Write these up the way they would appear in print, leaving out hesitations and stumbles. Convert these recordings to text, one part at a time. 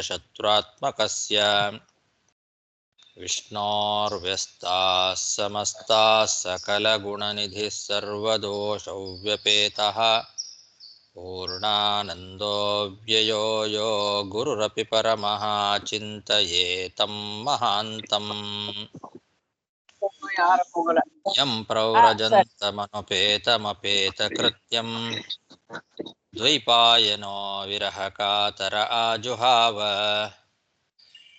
शत्रुआत्मकस्य विष्णोर्व्यस्ताः समस्ताः सकलगुणनिधिः सर्वदोषव्यपेतः पूर्णानन्दो व्ययो यो गुरुरपि परमः चिन्तयेतं महान्तम् यं प्रव्रजन्तमनुपेतमपेतकृत्यं द्वैपायनो विरहकातर आजुहाव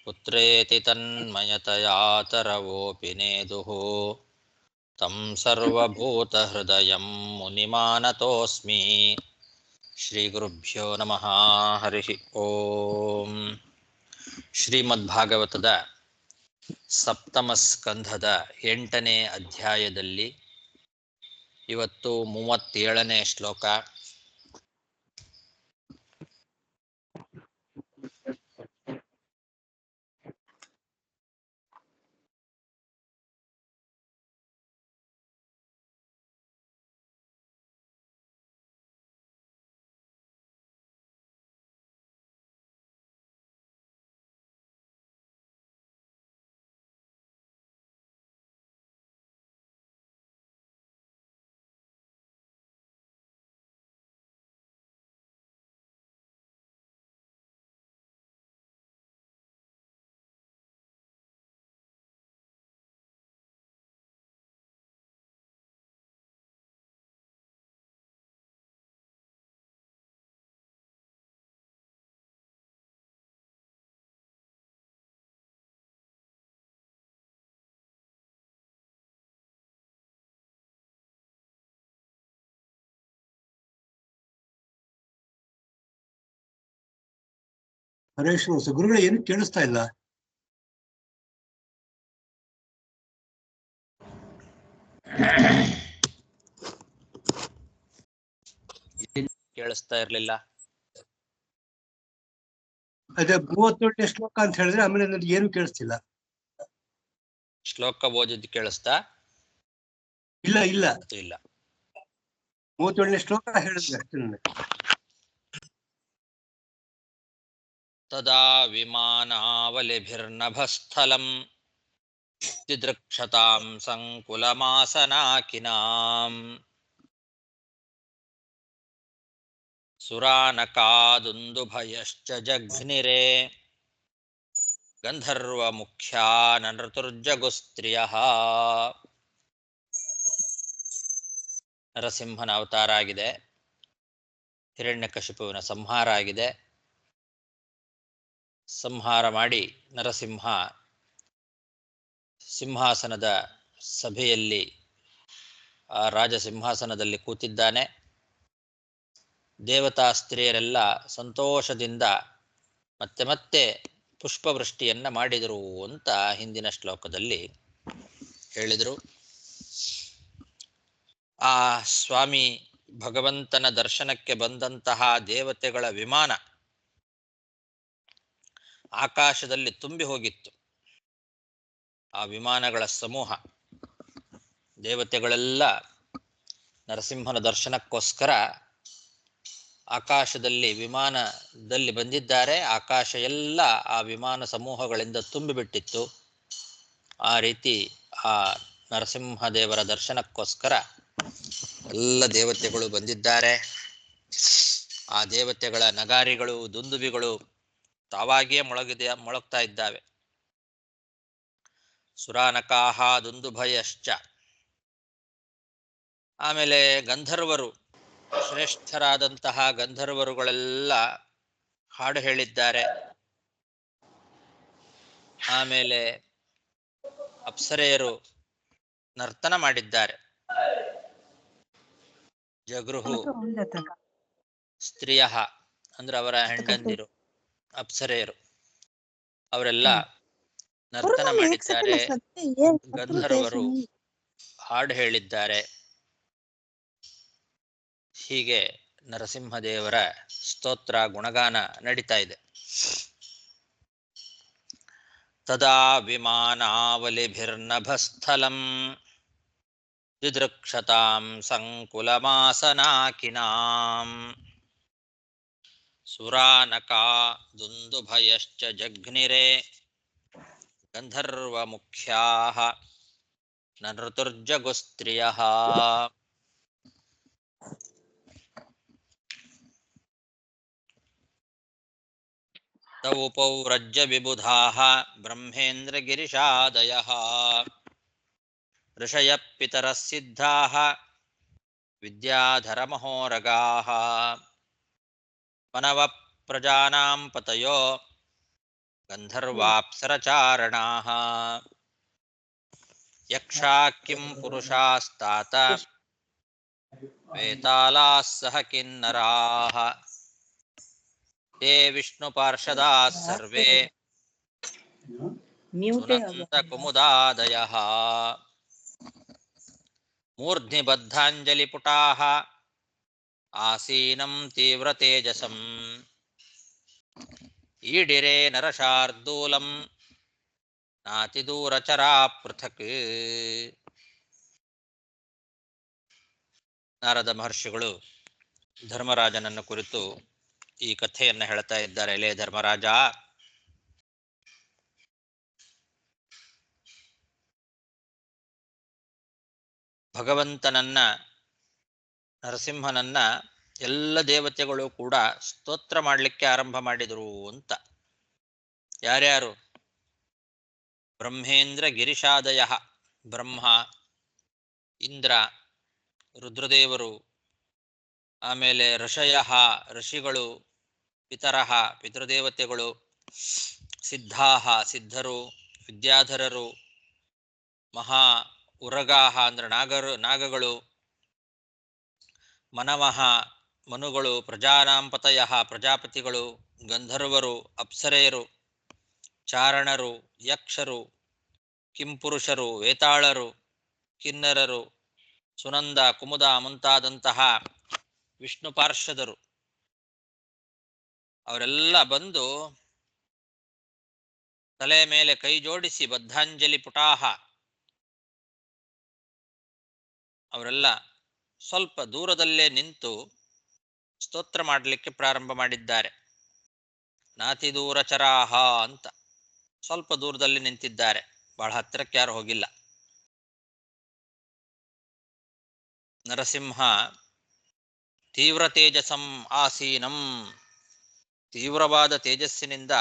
पुत्रेति तन्मयतया तरवोऽपि नेदुः तं सर्वभूतहृदयं मुनिमानतोऽस्मि। ಶ್ರೀಗುರುಭ್ಯೋ ನಮಃ. ಹರಿ ಓಂ. ಶ್ರೀಮದ್ಭಾಗವತದ ಸಪ್ತಮ ಸ್ಕಂಧದ 8ನೇ ಅಧ್ಯಾಯದಲ್ಲಿ ಇವತ್ತು 37ನೇ ಶ್ಲೋಕ. ಹರೇಶ್ ಗುರುಗಳು ಏನು ಕೇಳಿಸ್ತಾ ಇಲ್ಲ. ಕೇಳಿಸ್ತಾ ಇರ್ಲಿಲ್ಲ. ಅದೇ 37ನೇ ಶ್ಲೋಕ ಅಂತ ಹೇಳಿದ್ರೆ ಆಮೇಲೆ ನನಗೆ ಏನು ಕೇಳಿಸ್ತಿಲ್ಲ. ಶ್ಲೋಕ ಓದಿದ್ದು ಕೇಳಿಸ್ತಾ ಇಲ್ಲ. 37ನೇ ಶ್ಲೋಕ ಹೇಳಿದ್ರೆ ಅಷ್ಟೇ ನನಗೆ. ತದಾ ವಿಮಾನಾವಲಿಭಿರ್ನಭಸ್ಥಲಂ ದಿದೃಕ್ಷತಾಂ ಸಂಕುಲಮಾಸನಾಕಿನಾಂ ಸುರಾನಕಾದುಂದುಭಯಶ್ಚ ಜಘ್ನಿರೆ ಗಂಧರ್ವಮುಖ್ಯಾ ನೃತುರ್ಜಗುಸ್ತ್ರಿಯಃ. ನರಸಿಂಹನ ಅವತಾರ ಆಗಿದೆ. ಹಿರಣ್ಯಕಶಿಪುವಿನ ಸಂಹಾರ ಆಗಿದೆ. ಸಂಹಾರ ಮಾಡಿ ನರಸಿಂಹ ಸಿಂಹಾಸನದ ಸಭೆಯಲ್ಲಿ ರಾಜಸಿಂಹಾಸನದಲ್ಲಿ ಕೂತಿದ್ದಾನೆ. ದೇವತಾ ಸ್ತ್ರೀಯರೆಲ್ಲ ಸಂತೋಷದಿಂದ ಮತ್ತೆ ಮತ್ತೆ ಪುಷ್ಪವೃಷ್ಟಿಯನ್ನ ಮಾಡಿದರು ಅಂತ ಹಿಂದಿನ ಶ್ಲೋಕದಲ್ಲಿ ಹೇಳಿದರು. ಆ ಸ್ವಾಮಿ ಭಗವಂತನ ದರ್ಶನಕ್ಕೆ ಬಂದಂತಹ ದೇವತೆಗಳ ವಿಮಾನ ಆಕಾಶದಲ್ಲಿ ತುಂಬಿ ಹೋಗಿತ್ತು. ಆ ವಿಮಾನಗಳ ಸಮೂಹ, ದೇವತೆಗಳೆಲ್ಲ ನರಸಿಂಹನ ದರ್ಶನಕ್ಕೋಸ್ಕರ ಆಕಾಶದಲ್ಲಿ ವಿಮಾನದಲ್ಲಿ ಬಂದಿದ್ದಾರೆ. ಆಕಾಶ ಎಲ್ಲ ಆ ವಿಮಾನ ಸಮೂಹಗಳಿಂದ ತುಂಬಿಬಿಟ್ಟಿತ್ತು. ಆ ರೀತಿ ಆ ನರಸಿಂಹದೇವರ ದರ್ಶನಕ್ಕೋಸ್ಕರ ಎಲ್ಲ ದೇವತೆಗಳು ಬಂದಿದ್ದಾರೆ. ಆ ದೇವತೆಗಳ ನಗಾರಿಗಳು, ದುಂದುಬಿಗಳು ತಾವಾಗಿಯೇ ಮೊಳಗ್ತಾ ಇದ್ದಾವೆ. ಸುರಾನಕಾಹ ದುಂದುಭಯಶ್ಚ. ಆಮೇಲೆ ಗಂಧರ್ವರು, ಶ್ರೇಷ್ಠರಾದಂತಹ ಗಂಧರ್ವರುಗಳೆಲ್ಲ ಹಾಡು ಹೇಳಿದ್ದಾರೆ. ಆಮೇಲೆ ಅಪ್ಸರೆಯರು ನರ್ತನ ಮಾಡಿದ್ದಾರೆ. ಜಗೃಹು ಸ್ತ್ರೀಯ ಅಂದ್ರೆ ಅವರ ಹೆಂಡಂದಿರು ಅಪ್ಸರೆಯರು ಅವರೆಲ್ಲ ನರ್ತನ ಮಾಡಿದ್ದಾರೆ. ಗಂಧರ್ವರು ಹಾಡು ಹೇಳಿದ್ದಾರೆ. ಹೀಗೆ ನರಸಿಂಹದೇವರ ಸ್ತೋತ್ರ ಗುಣಗಾನ ನಡೀತಾ ಇದೆ. ತದಾ ವಿಮಾನಾವಲಿಭಿರ್ನಭಸ್ಥಲಂ ದಿದೃಕ್ಷತಾಂ ಸಂಕುಲಮಾಸನಾಕಿನಾಂ ಸುರಾನಕಾ ದುಂದುಭಯಶ್ಚ ಜಘ್ನಿರೆ ಗಂಧರ್ವಮುಖ್ಯಾಃ ನ ಋತುರ್ಜಗುಸ್ತ್ರಿಯಃ. ತೌ ಪೌರಜ್ಯ ವಿಬುಧಾಃ ಬ್ರಹ್ಮೇಂದ್ರಗಿರಿಶಾದಯಃ ಋಷಯಃ ಪಿತರಃ ಸಿದ್ಧಾಃ ವಿದ್ಯಾಧರಮಹೋರಗಾಃ ಮನವಃ ಪ್ರಜಾನಾಂ ಪತಯೋ ಗಂಧರ್ವಾಪ್ಸರಚಾರಣಾಃ ಯಕ್ಷಾ ಕಿಂ ಪುರುಷಾಸ್ತಾತ ವೇತಾಲಾಃ ಸಹ ಕಿನ್ನರಾಃ ತೇ ವಿಷ್ಣುಪಾರ್ಷದಾಃ ಸರ್ವೇ ಸುನಂದಕುಮುದಾದಯಃ ಮೂರ್ಧ್ನಿ ಬದ್ಧಾಂಜಲಿಪುಟಾಃ ಆಸೀನಂ ತೀವ್ರತೇಜಸಂ ಈಡಿರೆ ನರಶಾರ್ದೂಲಂ ನಾತಿದೂರಚರಾ ಪೃಥಕ್. ನಾರದ ಮಹರ್ಷಿಗಳು ಧರ್ಮರಾಜನನ್ನು ಕುರಿತು ಈ ಕಥೆಯನ್ನು ಹೇಳ್ತಾ ಇದ್ದಾರೆ. ಎಲೆ ಧರ್ಮರಾಜ, ಭಗವಂತನನ್ನ, ನರಸಿಂಹನನ್ನ ಎಲ್ಲ ದೇವತೆಗಳು ಕೂಡ ಸ್ತೋತ್ರ ಮಾಡಲಿಕ್ಕೆ ಆರಂಭ ಮಾಡಿದರು ಅಂತ. ಯಾರ್ಯಾರು? ಬ್ರಹ್ಮೇಂದ್ರ ಗಿರಿಶಾದಯ, ಬ್ರಹ್ಮ, ಇಂದ್ರ, ರುದ್ರದೇವರು, ಆಮೇಲೆ ಋಷಯ, ಋಷಿಗಳು, ಪಿತರಃ, ಪಿತೃದೇವತೆಗಳು, ಸಿದ್ಧಾಹ, ಸಿದ್ಧರು, ವಿದ್ಯಾಧರರು, ಮಹಾ ಉರಗಾಹ ಅಂದ್ರೆ ನಾಗಗಳು, ಮನವಃ, ಮನುಗಳು, ಪ್ರಜಾನಾಂಪತಯ, ಪ್ರಜಾಪತಿಗಳು, ಗಂಧರ್ವರು, ಅಪ್ಸರೆಯರು, ಚಾರಣರು, ಯಕ್ಷರು, ಕಿಂಪುರುಷರು, ವೇತಾಳರು, ಕಿನ್ನರರು, ಸುನಂದ, ಕುಮುದ ಮುಂತಾದಂತಹ ವಿಷ್ಣು ಪಾರ್ಷದರು ಅವರೆಲ್ಲ ಬಂದು ತಲೆ ಮೇಲೆ ಕೈ ಜೋಡಿಸಿ ಬದ್ಧಾಂಜಲಿ ಪುಟಾಹ, ಅವರೆಲ್ಲ ಸ್ವಲ್ಪ ದೂರದಲ್ಲೇ ನಿಂತು ಸ್ತೋತ್ರ ಮಾಡಲಿಕ್ಕೆ ಪ್ರಾರಂಭ ಮಾಡಿದ್ದಾರೆ. ನಾತಿ ದೂರಚರಾಹ ಅಂತ ಸ್ವಲ್ಪ ದೂರದಲ್ಲಿ ನಿಂತಿದ್ದಾರೆ, ಬಹಳ ಹತ್ತಿರಕ್ಕೆ ಯಾರು ಹೋಗಿಲ್ಲ. ನರಸಿಂಹ ತೀವ್ರ ತೇಜಸಂ ಆಸೀನಂ, ತೀವ್ರವಾದ ತೇಜಸ್ಸಿನಿಂದ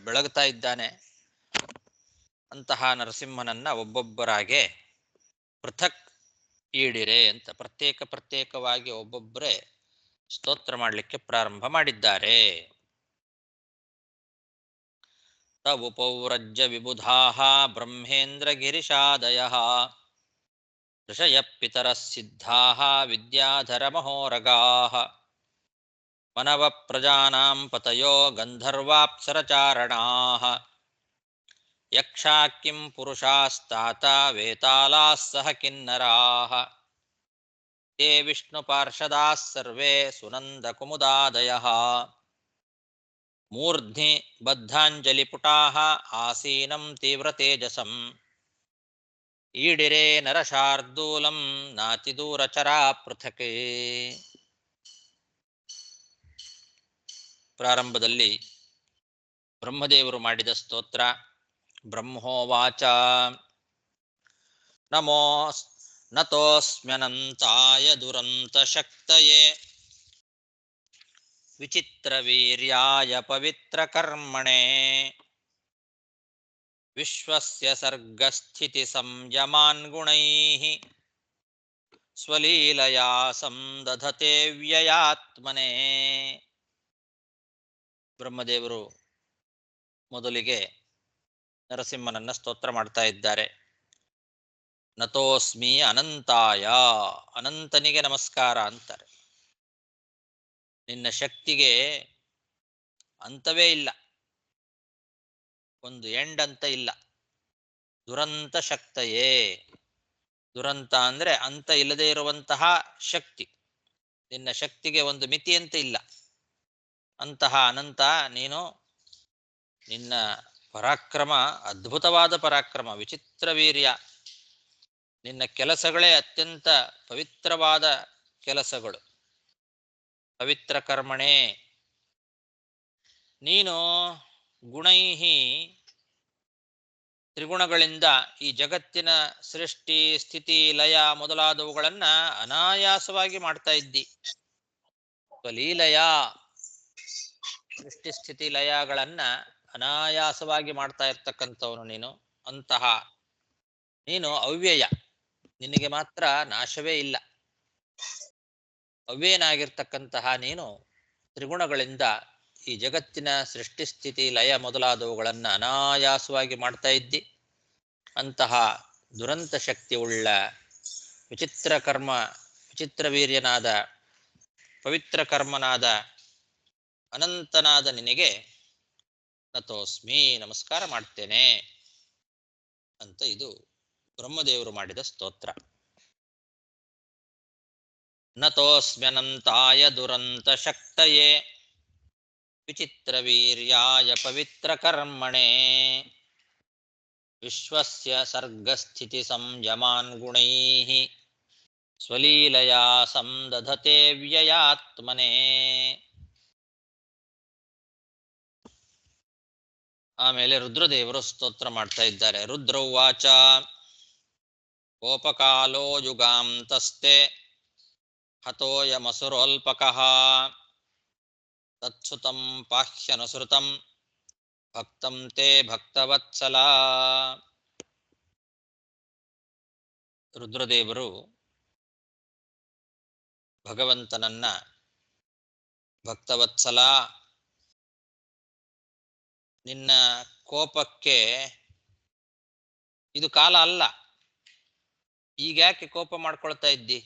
ಬೆಳಗ್ತಾ ಇದ್ದಾನೆ. ಅಂತಹ ನರಸಿಂಹನನ್ನ ಒಬ್ಬೊಬ್ಬರಾಗೆ ಪೃಥಕ್ ಈಡಿರೆ ಅಂತ ಪ್ರತ್ಯೇಕವಾಗಿ ಒಬ್ಬೊಬ್ಬರೇ ಸ್ತೋತ್ರ ಮಾಡಲಿಕ್ಕೆ ಪ್ರಾರಂಭ ಮಾಡಿದ್ದಾರೆ. ತವು ಪೌರಜ್ಯ ವಿಬುಧಾಃ ಬ್ರಹ್ಮೇಂದ್ರ ಗಿರಿಶಾದಯಃ ಋಷಯಃ ಪಿತರಃ ಸಿದ್ಧಾಃ ವಿದ್ಯಾಧರ ಮಹೋರಗಾಃ ಮನವಃ ಪ್ರಜಾನಾಂ ಪತಯೋ ಗಂಧರ್ವಾಪ್ಸರಚಾರಣಾಃ ಯಕ್ಷಾ ಕಿಂ ಪುರುಷಾಸ್ತಾತ ವೇತಾಲಾಃ ಸಹ ಕಿನ್ನರಾಃ ತೇ ವಿಷ್ಣುಪಾರ್ಷದಾಃ ಸರ್ವೇ ಸುನಂದಕುಮುದಾದಯಃ ಮೂರ್ಧ್ನಿ ಬದ್ಧಾಂಜಲಿಪುಟಾಃ ಆಸೀನಂ ತೀವ್ರತೇಜಸಂ ಈಡಿರೆ ನರಶಾರ್ದೂಲಂ ನಾತಿದೂರಚರಾ ಪೃಥಕ್. ಪ್ರಾರಂಭದಲ್ಲಿ ಬ್ರಹ್ಮದೇವರು ಮಾಡಿದ ಸ್ತೋತ್ರ. ಬ್ರಹ್ಮೋವಾಚ ನತೋಸ್ಮ್ಯನಂತಾಯ ದುರಂತಶಕ್ತಯೇ ವಿಚಿತ್ರವೀರ್ಯಾಯ ಪವಿತ್ರಕರ್ಮಣೇ ವಿಶ್ವಸ್ಯ ಸರ್ಗಸ್ಥಿತಿ ಸಂಯಮಾನ್ ಗುಣೈಃ ಸ್ವಲೀಲಯಾ ಸಂದಧತೆ ವ್ಯಯಾತ್ಮನೇ. ಬ್ರಹ್ಮದೇವರು ಮೊದಲಿಗೆ ನರಸಿಂಹನನ್ನ ಸ್ತೋತ್ರ ಮಾಡ್ತಾ ಇದ್ದಾರೆ. ನತೋಸ್ಮಿ ಅನಂತಾಯ, ಅನಂತನಿಗೆ ನಮಸ್ಕಾರ ಅಂತಾರೆ. ನಿನ್ನ ಶಕ್ತಿಗೆ ಅಂತವೇ ಇಲ್ಲ, ಒಂದು ಎಂಡ್ ಅಂತ ಇಲ್ಲ. ದುರಂತ ಶಕ್ತಯೇ, ದುರಂತ ಅಂದ್ರೆ ಅಂತ ಇಲ್ಲದೆ ಇರುವಂತಹ ಶಕ್ತಿ. ನಿನ್ನ ಶಕ್ತಿಗೆ ಒಂದು ಮಿತಿ ಅಂತ ಇಲ್ಲ. ಅಂತಹ ಅನಂತ ನೀನು, ನಿನ್ನ ಪರಾಕ್ರಮ ಅದ್ಭುತವಾದ ಪರಾಕ್ರಮ, ವಿಚಿತ್ರ ವೀರ್ಯ. ನಿನ್ನ ಕೆಲಸಗಳೇ ಅತ್ಯಂತ ಪವಿತ್ರವಾದ ಕೆಲಸಗಳು. ಪವಿತ್ರ ಕರ್ಮಣೇ, ನೀನು ಗುಣೈಹಿ ತ್ರಿಗುಣಗಳಿಂದ ಈ ಜಗತ್ತಿನ ಸೃಷ್ಟಿ ಸ್ಥಿತಿ ಲಯ ಮೊದಲಾದವುಗಳನ್ನ ಅನಾಯಾಸವಾಗಿ ಮಾಡ್ತಾ ಇದ್ದಿ. ಸ್ವಲೀಲಯ ಸೃಷ್ಟಿ ಸ್ಥಿತಿ ಲಯಗಳನ್ನ ಅನಾಯಾಸವಾಗಿ ಮಾಡ್ತಾ ಇರ್ತಕ್ಕಂಥವನು ನೀನು. ಅಂತಹ ನೀನು ಅವ್ಯಯ, ನಿನಗೆ ಮಾತ್ರ ನಾಶವೇ ಇಲ್ಲ. ಅವ್ಯಯನಾಗಿರ್ತಕ್ಕಂತಹ ನೀನು ತ್ರಿಗುಣಗಳಿಂದ ಈ ಜಗತ್ತಿನ ಸೃಷ್ಟಿ ಸ್ಥಿತಿ ಲಯ ಮೊದಲಾದವುಗಳನ್ನು ಅನಾಯಾಸವಾಗಿ ಮಾಡ್ತಾ ಇದ್ದಿ. ಅಂತಹ ದುರಂತ ಶಕ್ತಿ ಉಳ್ಳ ವಿಚಿತ್ರ ವೀರ್ಯನಾದ ಪವಿತ್ರ ಕರ್ಮನಾದ ಅನಂತನಾದ ನಿನಗೆ ನತೋಸ್ಮಿ ನಮಸ್ಕಾರ ಮಾಡ್ತೇನೆ ಅಂತ ಇದು ಬ್ರಹ್ಮದೇವರು ಮಾಡಿದ ಸ್ತೋತ್ರ. ನತೋಸ್ಮ್ಯನಂತಾಯ ದುರಂತ ಶಕ್ತಯೇ ವಿಚಿತ್ರ ವೀರ್ಯಾಯ ಪವಿತ್ರ ಕರ್ಮಣೆ ವಿಶ್ವಸ್ಯ ಸರ್ಗಸ್ಥಿತಿ ಸಂಯಮಾನ್ ಗುಣೈಃ ಸ್ವಲೀಲಯಾ ಸಂದಧತೆ ವ್ಯಯಾತ್ಮನೇ. ಆಮೇಲೆ ರುದ್ರದೇವರು ಸ್ತೋತ್ರ ಮಾಡ್ತಾ ಇದ್ದಾರೆ. ರುದ್ರೌವಾಚ ಕೋಪಕಾಲೋ ಯುಗಾಂತಸ್ತೆ ಹತೋಯಮಸುರೋಲ್ಪಕಃ ತತ್ಸುತಂ ಪಾಹ್ಯನುಸೃತಂ ಭಕ್ತಂ ತೇ ಭಕ್ತವತ್ಸಲ. ರುದ್ರದೇವರು ಭಗವಂತನನ್ನ ಭಕ್ತವತ್ಸಲ, ನಿನ್ನ ಕೋಪಕ್ಕೆ ಇದು ಕಾಲ ಅಲ್ಲ, ಈಗ್ಯಾಕೆ ಕೋಪ ಮಾಡ್ಕೊಳ್ತಾ ಇದ್ದಿ?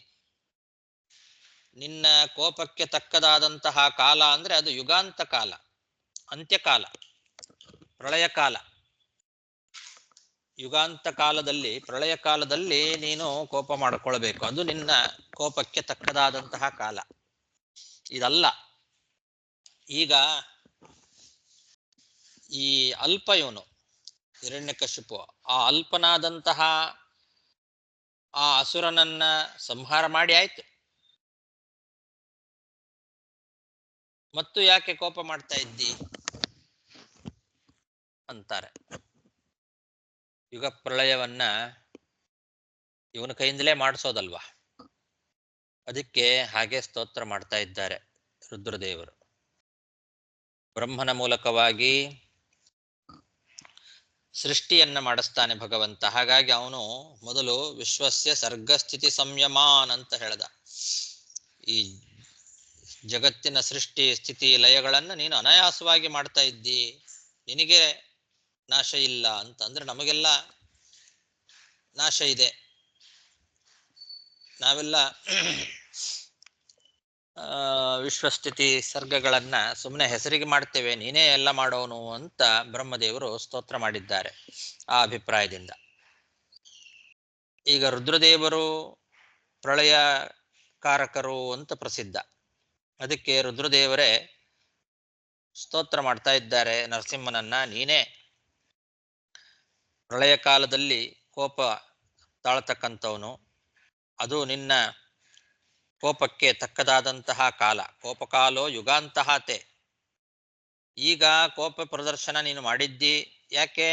ನಿನ್ನ ಕೋಪಕ್ಕೆ ತಕ್ಕದಾದಂತಹ ಕಾಲ ಅಂದ್ರೆ ಅದು ಯುಗಾಂತ ಕಾಲ, ಅಂತ್ಯಕಾಲ, ಪ್ರಳಯ ಕಾಲ. ಯುಗಾಂತ ಕಾಲದಲ್ಲಿ, ಪ್ರಳಯ ಕಾಲದಲ್ಲಿ ನೀನು ಕೋಪ ಮಾಡಿಕೊಳ್ಬೇಕು. ಅದು ನಿನ್ನ ಕೋಪಕ್ಕೆ ತಕ್ಕದಾದಂತಹ ಕಾಲ. ಇದಲ್ಲ. ಈಗ ಈ ಅಲ್ಪ ಇವನು ಹಿರಣ್ಯಕಶಿಪು, ಆ ಅಲ್ಪನಾದಂತಹ ಆ ಅಸುರನನ್ನ ಸಂಹಾರ ಮಾಡಿ ಆಯ್ತು, ಮತ್ತು ಯಾಕೆ ಕೋಪ ಮಾಡ್ತಾ ಇದ್ದಿ ಅಂತಾರೆ. ಯುಗ ಪ್ರಳಯವನ್ನ ಇವನ ಕೈಯಿಂದಲೇ ಮಾಡಿಸೋದಲ್ವಾ, ಅದಕ್ಕೆ ಹಾಗೆ ಸ್ತೋತ್ರ ಮಾಡ್ತಾ ಇದ್ದಾರೆ ರುದ್ರದೇವರು. ಬ್ರಹ್ಮನ ಮೂಲಕವಾಗಿ ಸೃಷ್ಟಿಯನ್ನ ಮಾಡಿಸ್ತಾನೆ ಭಗವಂತ. ಹಾಗಾಗಿ ಅವನು ಮೊದಲು ವಿಶ್ವಸ್ಯ ಸರ್ಗಸ್ಥಿತಿ ಸಂಯಮಾನ್ ಅಂತ ಹೇಳ್ದ. ಈ ಜಗತ್ತಿನ ಸೃಷ್ಟಿ ಸ್ಥಿತಿ ಲಯಗಳನ್ನ ನೀನು ಅನಾಯಾಸವಾಗಿ ಮಾಡ್ತಾ ಇದ್ದಿ, ನಿನಗೆ ನಾಶ ಇಲ್ಲ ಅಂತ. ಅಂದ್ರೆ ನಮಗೆಲ್ಲ ನಾಶ ಇದೆ, ನಾವೆಲ್ಲ ವಿಶ್ವಸ್ಥಿತಿ ಸರ್ಗಗಳನ್ನ ಸುಮ್ಮನೆ ಹೆಸರಿಗೆ ಮಾಡ್ತೇವೆ, ನೀನೇ ಎಲ್ಲ ಮಾಡೋನು ಅಂತ ಬ್ರಹ್ಮದೇವರು ಸ್ತೋತ್ರ ಮಾಡಿದ್ದಾರೆ ಆ ಅಭಿಪ್ರಾಯದಿಂದ. ಈಗ ರುದ್ರದೇವರು ಪ್ರಳಯ ಕಾರಕರು ಅಂತ ಪ್ರಸಿದ್ಧ. ಅದಕ್ಕೆ ರುದ್ರದೇವರೇ ಸ್ತೋತ್ರ ಮಾಡ್ತಾ ಇದ್ದಾರೆ ನರಸಿಂಹನನ್ನ. ನೀನೇ ಪ್ರಳಯ ಕಾಲದಲ್ಲಿ ಕೋಪ ತಾಳ್ತಕ್ಕಂಥವನು, ಅದು ನಿನ್ನ ಕೋಪಕ್ಕೆ ತಕ್ಕದಾದಂತಹ ಕಾಲ. ಕೋಪಕಾಲೋ ಯುಗಾಂತಹಾತೆ. ಈಗ ಕೋಪ ಪ್ರದರ್ಶನ ನೀನು ಮಾಡಿದ್ದಿ ಯಾಕೆ?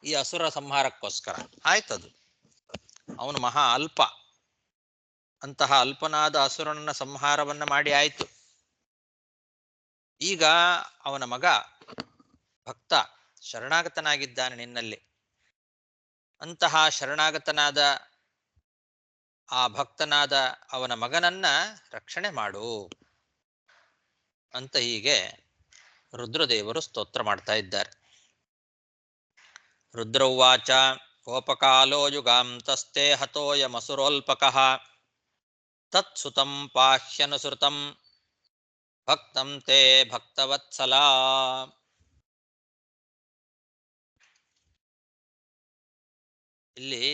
ಈ ಅಸುರ ಸಂಹಾರಕ್ಕೋಸ್ಕರ. ಆಯ್ತದು, ಅವನು ಮಹಾ ಅಲ್ಪ, ಅಂತಹ ಅಲ್ಪನಾದ ಅಸುರನನ್ನ ಸಂಹಾರವನ್ನ ಮಾಡಿ ಆಯ್ತು. ಈಗ ಅವನ ಮಗ ಭಕ್ತ ಶರಣಾಗತನಾಗಿದ್ದಾನೆ ನಿನ್ನಲ್ಲಿ. ಅಂತಹ ಶರಣಾಗತನಾದ ಆ ಭಕ್ತನಾದ ಅವನ ಮಗನನ್ನ ರಕ್ಷಣೆ ಮಾಡು ಅಂತ ಹೀಗೆ ರುದ್ರದೇವರು ಸ್ತೋತ್ರ ಮಾಡ್ತಾ ಇದ್ದಾರೆ. ರುದ್ರೌವಾಚ ಕೋಪಕಾಲೋ ಯುಗಾಂತಸ್ತೆ ಹತೋಯಮಸುರೋಲ್ಪಕಃ ತತ್ಸುತಂ ಪಾಹ್ಯನುಸೃತಂ ಭಕ್ತಂ ತೇ ಭಕ್ತವತ್ಸಲ. ಇಲ್ಲಿ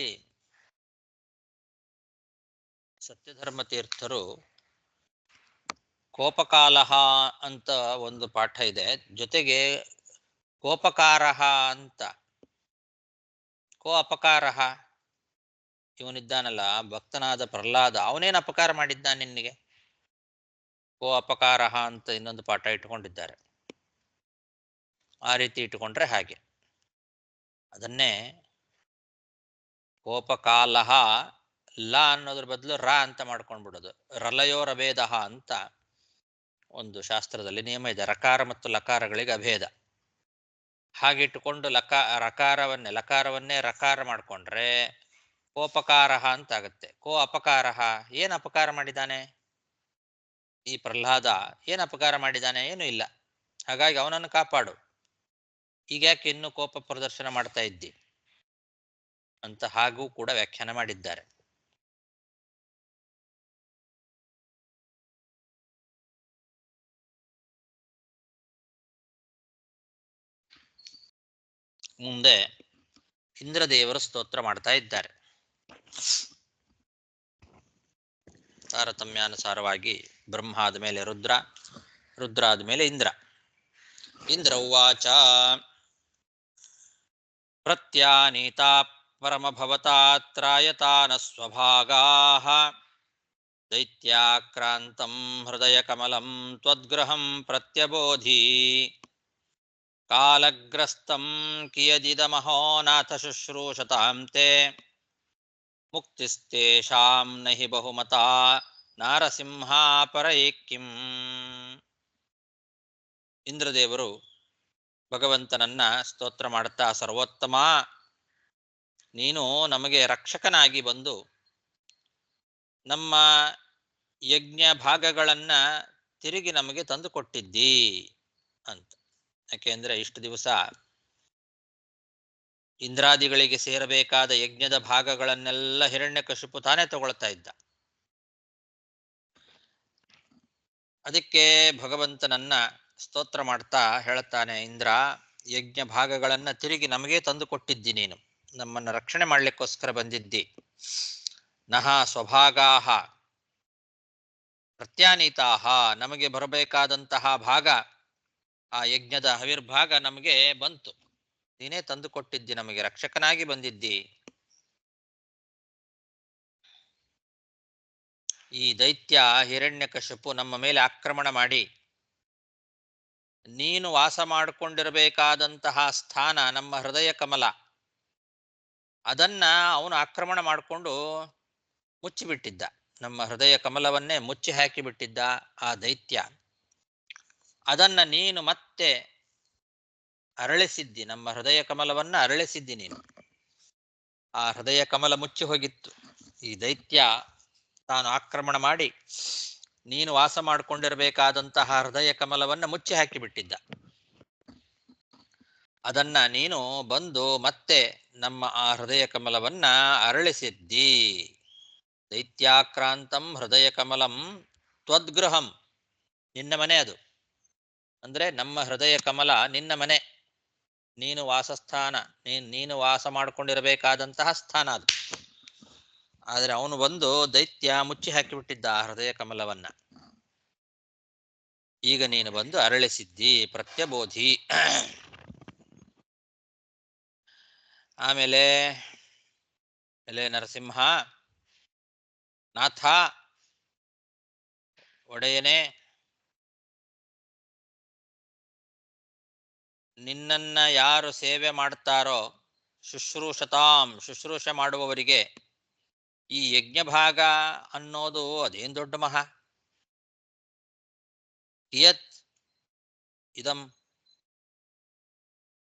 ಸತ್ಯಧರ್ಮ ತೀರ್ಥರು ಕೋಪಕಾಲಹ ಅಂತ ಒಂದು ಪಾಠ ಇದೆ, ಜೊತೆಗೆ ಕೋಪಕಾರಹ ಅಂತ. ಕೋ ಅಪಕಾರಹ, ಇವನಿದ್ದಾನಲ್ಲ ಭಕ್ತನಾದ ಪ್ರಹ್ಲಾದ, ಅವನೇನು ಅಪಕಾರ ಮಾಡಿದ್ದಾನೆ ನಿನಗೆ? ಕೋ ಅಪಕಾರಹ ಅಂತ ಇನ್ನೊಂದು ಪಾಠ ಇಟ್ಕೊಂಡಿದ್ದಾರೆ. ಆ ರೀತಿ ಇಟ್ಟುಕೊಂಡ್ರೆ ಹಾಗೆ. ಅದನ್ನೇ ಕೋಪಕಾಲಹ ಲ ಅನ್ನೋದ್ರ ಬದಲು ರ ಅಂತ ಮಾಡ್ಕೊಂಡ್ಬಿಡೋದು. ರಲಯೋರ್ ಅಭೇದ ಅಂತ ಒಂದು ಶಾಸ್ತ್ರದಲ್ಲಿ ನಿಯಮ ಇದೆ. ರಕಾರ ಮತ್ತು ಲಕಾರಗಳಿಗೆ ಅಭೇದ. ಹಾಗಿಟ್ಟುಕೊಂಡು ಲಕಾರವನ್ನೇ ರಕಾರ ಮಾಡ್ಕೊಂಡ್ರೆ ಕೋಪಕಾರಹ ಅಂತ ಆಗುತ್ತೆ. ಕೋ ಅಪಕಾರಹ, ಏನು ಅಪಕಾರ ಮಾಡಿದ್ದಾನೆ ಈ ಪ್ರಹ್ಲಾದ? ಏನು ಅಪಕಾರ ಮಾಡಿದ್ದಾನೆ? ಏನು ಇಲ್ಲ. ಹಾಗಾಗಿ ಅವನನ್ನು ಕಾಪಾಡು. ಈಗ ಯಾಕೆ ಇನ್ನೂ ಕೋಪ ಪ್ರದರ್ಶನ ಮಾಡ್ತಾ ಇದ್ದಿ ಅಂತ ಹಾಗೂ ಕೂಡ ವ್ಯಾಖ್ಯಾನ ಮಾಡಿದ್ದಾರೆ. ಮುಂದೆ ಇಂದ್ರದೇವರು ಸ್ತೋತ್ರ ಮಾಡ್ತಾ ಇದ್ದಾರೆ. ತಾರತಮ್ಯಾನುಸಾರವಾಗಿ ಬ್ರಹ್ಮ ಆದ ಮೇಲೆ ರುದ್ರ, ರುದ್ರ ಆದ ಮೇಲೆ ಇಂದ್ರ. ಇಂದ್ರ ಉವಾಚ ಪ್ರತ್ಯಾನೀತಾ ಪರಮಭವತಾತ್ರಾಯತಾನ ಸ್ವಭಾಗಾಃ ದೈತ್ಯಾಕ್ರಾಂತಂ ಹೃದಯ ಕಮಲಂ ತ್ವದ್ಗೃಹಂ ಪ್ರತ್ಯಬೋಧಿ ಕಾಲಗ್ರಸ್ತಂ ಕಿಯದಿದಮಹೋ ನಾಥ ಶುಶ್ರೂಷತಾಂ ತೇ ಮುಕ್ತಿಸ್ತೇಷಾಂ ನಹಿ ಬಹುಮತಾ ನಾರಸಿಂಹ ಪರೈಕ್ಕಿಂ. ಇಂದ್ರದೇವರು ಭಗವಂತನನ್ನ ಸ್ತೋತ್ರ ಮಾಡುತ್ತಾ, ಸರ್ವೋತ್ತಮ, ನೀನು ನಮಗೆ ರಕ್ಷಕನಾಗಿ ಬಂದು ನಮ್ಮ ಯಜ್ಞ ಭಾಗಗಳನ್ನ ತಿರುಗಿ ನಮಗೆ ತಂದು ಕೊಟ್ಟಿದ್ದಿ ಅಂತ. ಯಾಕೆಂದ್ರೆ ಇಷ್ಟು ದಿವಸ ಇಂದ್ರಾದಿಗಳಿಗೆ ಸೇರಬೇಕಾದ ಯಜ್ಞದ ಭಾಗಗಳನ್ನೆಲ್ಲ ಹಿರಣ್ಯಕಶಿಪು ತಾನೇ ತಗೊಳ್ತಾ ಇದ್ದ. ಅದಕ್ಕೆ ಭಗವಂತನನ್ನ ಸ್ತೋತ್ರ ಮಾಡ್ತಾ ಹೇಳುತ್ತಾನೆ, ಇಂದ್ರ, ಯಜ್ಞ ಭಾಗಗಳನ್ನ ತಿರುಗಿ ನಮಗೇ ತಂದು ಕೊಟ್ಟಿದ್ದಿ. ನೀನು ನಮ್ಮನ್ನು ರಕ್ಷಣೆ ಮಾಡ್ಲಿಕ್ಕೋಸ್ಕರ ಬಂದಿದ್ದಿ. ನಹ ಸ್ವಭಾಗಾಹ ಪ್ರತ್ಯಾನೀತಾಹ, ನಮಗೆ ಬರಬೇಕಾದಂತಹ ಭಾಗ, ಆ ಯಜ್ಞದ ಹವಿರ್ಭಾಗ ನಮಗೆ ಬಂತು. ನೀನೇ ತಂದು ಕೊಟ್ಟಿದ್ದಿ, ನಮಗೆ ರಕ್ಷಕನಾಗಿ ಬಂದಿದ್ದಿ. ಈ ದೈತ್ಯ ಹಿರಣ್ಯಕಶಿಪು ನಮ್ಮ ಮೇಲೆ ಆಕ್ರಮಣ ಮಾಡಿ ನೀನು ವಾಸ ಮಾಡಿಕೊಂಡಿರಬೇಕಾದಂತಹ ಸ್ಥಾನ ನಮ್ಮ ಹೃದಯ ಕಮಲ, ಅದನ್ನ ಅವನು ಆಕ್ರಮಣ ಮಾಡಿಕೊಂಡು ಮುಚ್ಚಿಬಿಟ್ಟಿದ್ದ. ನಮ್ಮ ಹೃದಯ ಕಮಲವನ್ನೇ ಮುಚ್ಚಿ ಹಾಕಿ ಬಿಟ್ಟಿದ್ದ ಆ ದೈತ್ಯ. ಅದನ್ನ ನೀನು ಮತ್ತೆ ಅರಳಿಸಿದ್ದಿ, ನಮ್ಮ ಹೃದಯ ಕಮಲವನ್ನ ಅರಳಿಸಿದ್ದಿ ನೀನು. ಆ ಹೃದಯ ಕಮಲ ಮುಚ್ಚಿ ಹೋಗಿತ್ತು. ಈ ದೈತ್ಯ ತಾನು ಆಕ್ರಮಣ ಮಾಡಿ ನೀನು ವಾಸ ಮಾಡಿಕೊಂಡಿರಬೇಕಾದಂತಹ ಹೃದಯ ಕಮಲವನ್ನ ಮುಚ್ಚಿ ಹಾಕಿಬಿಟ್ಟಿದ್ದ. ಅದನ್ನ ನೀನು ಬಂದು ಮತ್ತೆ ನಮ್ಮ ಆ ಹೃದಯ ಕಮಲವನ್ನ ಅರಳಿಸಿದ್ದಿ. ದೈತ್ಯಾಕ್ರಾಂತಂ ಹೃದಯ ಕಮಲಂ ತ್ವದ್ಗೃಹಂ, ನಿನ್ನ ಮನೆ ಅದು. ಅಂದ್ರೆ ನಮ್ಮ ಹೃದಯ ಕಮಲ ನಿನ್ನ ಮನೆ, ನೀನು ವಾಸಸ್ಥಾನ, ನೀನು ವಾಸ ಮಾಡಿಕೊಂಡಿರಬೇಕಾದಂತಹ ಸ್ಥಾನ ಅದು. ಆದರೆ ಅವನು ಬಂದು ದೈತ್ಯ ಮುಚ್ಚಿ ಹಾಕಿಬಿಟ್ಟಿದ್ದ ಆ ಹೃದಯ ಕಮಲವನ್ನ. ಈಗ ನೀನು ಬಂದು ಅರಳಿಸಿದ್ದಿ, ಪ್ರತ್ಯಬೋಧಿ. ಆಮೇಲೆ ಎಲೆ ನರಸಿಂಹ, ನಾಥ, ಒಡೆಯನೇ, ನಿನ್ನನ್ನ ಯಾರು ಸೇವೆ ಮಾಡ್ತಾರೋ, ಶುಶ್ರೂಷತಾಂ, ಶುಶ್ರೂಷೆ ಮಾಡುವವರಿಗೆ ಈ ಯಜ್ಞ ಭಾಗ ಅನ್ನೋದು ಅದೇನ್ ದೊಡ್ಡ ಮಹಾ. ಕಿಯತ್ ಇದಂ,